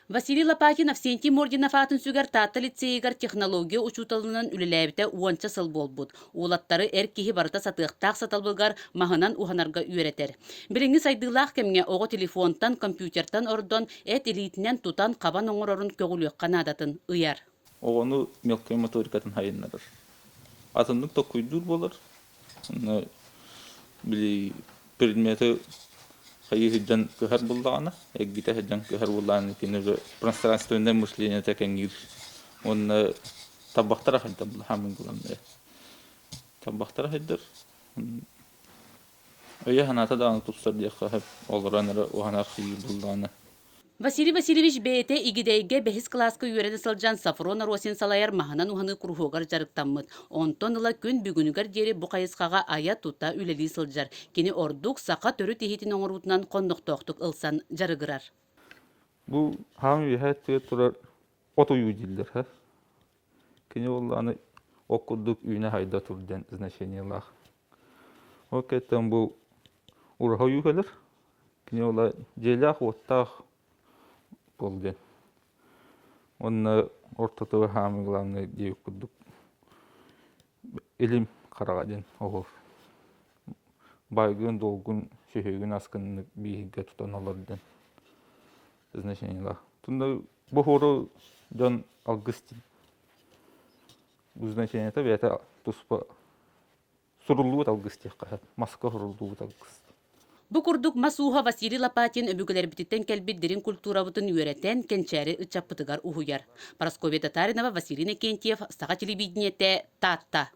Василий Лопатин Авсентий Мординов атын сүгер тата лицейгар технология учуталынан үлеләбите уанча сыл болбут. Улаттары киһи барыта сатыктак саталбылгар махынан уханарга үйретер. Биринги сайдылах кемге ого телефонтан, компьютертан ордон элитинен тутан кабан оңорорун көгүлөк канадатын ыяр. Оғаны мелкой моторикатын хайыннарыр. Атындық токуйдур болар. Били предметы хайы хиджан көхар булдағана, эггите хиджан көхар булдағана кинеге пространственное мышление текенгир. Он табақтара хайда бұл хамин гуламне. Табақтара хайдар. Өйе ханата дағаны тұтсар дейқа хэп олыранары оғана хии булдағана. Василий Васильевич бейте игидейге бехис класска үйрені сылжан Сафрона Росин салайар маханан уханы курхугар жарыктаммыт. Онтон ыла күн бүгүнүгер дери бу кайыскага ая тута үлели сылжар. Кини ордук сака төрү тихитин оңорутунан кондуктоктук ылсан жарыгырар. Бу хам вихәттә турар ото юдиллер, ха. Кини олланы окудук үйне хайда турдан значениялар. Океттен бу урха югелер. Кини олла желах оттах болден. Онна ортотовы хам главный дей кудук. Илим карагаден огор. Байгын долгун шехегин аскынны бийге тутан аларден. Значениялар. Тунда бохоро жан алгыстин. Значениялар это туспа сурулуут алгыстикка, маска сурулуут алгыст. Бу курдук масуха Василий Лопатин өбүгөлер бититтен келбиддерин культурабытын үйрәтен кенчәре ычаппытыгар ухуяр. Парасковья Татаринова, Василий Некентьев, Саха телевидениете, Татта.